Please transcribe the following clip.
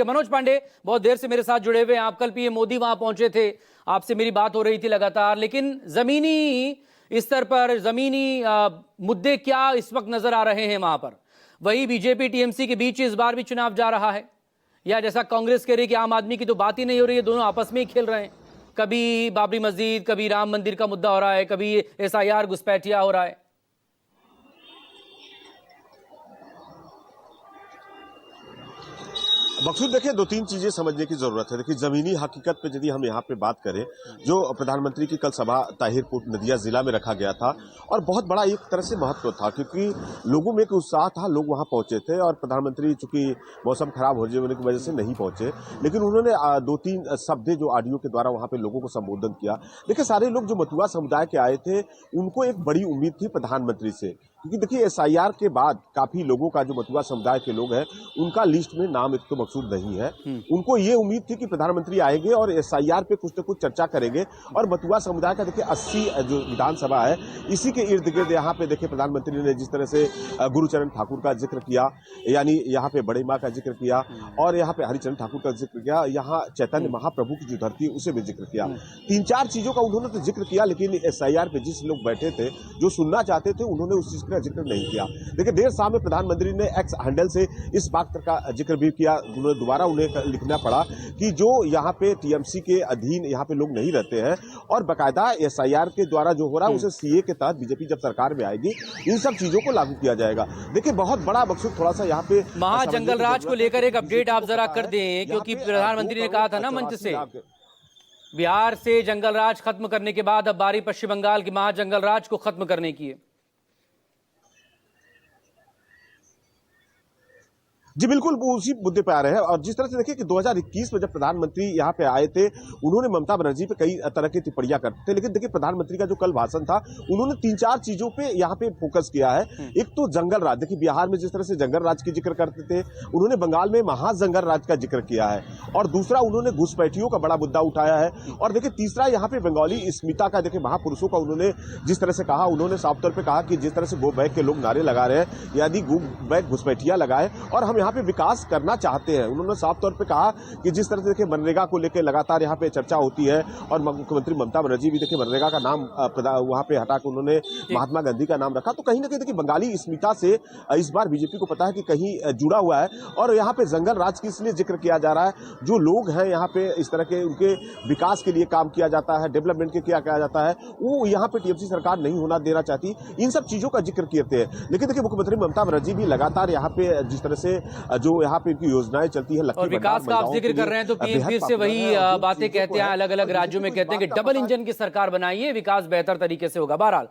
मनोज पांडे बहुत देर से मेरे साथ जुड़े हुए हैं। आप कल पीएम मोदी वहां पहुंचे थे, आपसे मेरी बात हो रही थी लगातार, लेकिन जमीनी स्तर पर जमीनी मुद्दे क्या इस वक्त नजर आ रहे हैं वहां पर? वही बीजेपी टीएमसी के बीच इस बार भी चुनाव जा रहा है, या जैसा कांग्रेस कह रही है कि आम आदमी की तो बात ही नहीं हो रही है, दोनों आपस में ही खेल रहे हैं। कभी बाबरी मस्जिद, कभी राम मंदिर का मुद्दा हो रहा है, कभी एसआईआर घुसपैठिया हो रहा है। मकसूद देखिए, दो तीन चीजें समझने की जरूरत है। देखिए, जमीनी हकीकत पे यदि हम यहाँ पे बात करें, जो प्रधानमंत्री की कल सभा ताहिरपुर नदिया जिला में रखा गया था, और बहुत बड़ा एक तरह से महत्व था, क्योंकि लोगों में एक उत्साह था, लोग वहां पहुंचे थे। और प्रधानमंत्री चूंकि मौसम खराब होने की वजह से नहीं पहुंचे, लेकिन उन्होंने दो तीन शब्द जो ऑडियो के द्वारा वहां पे लोगों को संबोधन किया। देखिए, सारे लोग जो मथुआ समुदाय के आए थे, उनको एक बड़ी उम्मीद थी प्रधानमंत्री से, क्योंकि देखिए एसआईआर के बाद काफी लोगों का, जो मथुआ समुदाय के लोग हैं, उनका लिस्ट में नाम एक तो मकसूद नहीं है। उनको ये उम्मीद थी कि प्रधानमंत्री आएंगे और एसआईआर पे कुछ न कुछ चर्चा करेंगे। और मथुआ समुदाय का देखिए 80 जो विधानसभा है, इसी के इर्द गिर्द यहाँ पे देखिए प्रधानमंत्री ने जिस तरह से गुरुचरण ठाकुर का जिक्र किया, यानी यहाँ पे बड़े माँ का जिक्र किया, और यहाँ पे हरिचरण ठाकुर का जिक्र किया, यहाँ चैतन्य महाप्रभु की जो धरती उसे भी जिक्र किया। तीन चार चीजों का उन्होंने तो जिक्र किया, लेकिन एसआईआर पे जिस लोग बैठे थे, जो सुनना चाहते थे, उन्होंने उस चीज का जिक्र नहीं किया। देखिए, देर शाम में प्रधानमंत्री ने एक्स हैंडल से इस बात का जिक्र भी किया, दोबारा उन्हें लिखना पड़ा कि जो यहाँ पे टीएमसी के अधीन यहाँ पे लोग नहीं रहते हैं, और बाकायदा एसआईआर के द्वारा जो हो रहा है उसे सीए के तहत बीजेपी जब सरकार में आएगी, इन सब चीजों को लागू किया जाएगा। देखिए, बहुत बड़ा मकसूद थोड़ा सा यहाँ पे महाजंगल राज को लेकर एक अपडेट आप जरा कर दें, क्योंकि प्रधानमंत्री ने कहा था ना मंच से, बिहार से जंगल राज खत्म करने के बाद अब बारी पश्चिम बंगाल की महाजंगल राज को खत्म करने की है। जी बिल्कुल, वो उसी मुद्दे पे आ रहे हैं। और जिस तरह से देखिए कि 2021 में जब प्रधानमंत्री यहाँ पे आए थे, उन्होंने ममता बनर्जी पे कई तरह की टिप्पणियां करते थे, लेकिन देखिए प्रधानमंत्री का जो कल भाषण था, उन्होंने तीन चार चीजों पे यहाँ पे फोकस किया है। एक तो जंगल राज, देखिए बिहार में जिस तरह से जंगल राज की जिक्र करते थे, उन्होंने बंगाल में महाजंगल राज का जिक्र किया है। और दूसरा, उन्होंने घुसपैठियों का बड़ा मुद्दा उठाया है। और देखिए तीसरा, यहाँ पे बंगाली अस्मिता का, देखिए महापुरुषों का उन्होंने जिस तरह से कहा, उन्होंने साफ तौर पर कहा कि जिस तरह से गो बैक के लोग नारे लगा रहे हैं, यदि गो बैक घुसपैठिया लगाए और हम यहाँ पे विकास करना चाहते हैं। उन्होंने साफ तौर पे कहा कि जिस तरह से देखिए मनरेगा को लेकर लगातार यहाँ पे चर्चा होती है, और मुख्यमंत्री ममता बनर्जी भी देखिए मनरेगा का नाम वहां पे हटाकर उन्होंने महात्मा गांधी का नाम रखा। तो कहीं ना कहीं देखिए बंगाली अस्मिता से इस बार बीजेपी को पता है कि कहीं जुड़ा हुआ है। और यहाँ पे जंगल राज की इसलिए जिक्र किया जा रहा है, जो लोग हैं यहाँ पे इस तरह के, उनके विकास के लिए काम किया जाता है, डेवलपमेंट के किया जाता है, वो यहाँ पे टीएमसी सरकार नहीं होना देना चाहती। इन सब चीजों का जिक्र करते हैं। लेकिन देखिए मुख्यमंत्री ममता बनर्जी भी लगातार यहाँ पे जिस तरह से जो यहाँ पे इनकी योजनाएं चलती है, और विकास का आप जिक्र कर रहे हैं, तो पीएम फिर से वही बातें कहते हैं, अलग अलग राज्यों में कहते हैं कि डबल इंजन की सरकार बनाइए, विकास बेहतर तरीके से होगा। बहरहाल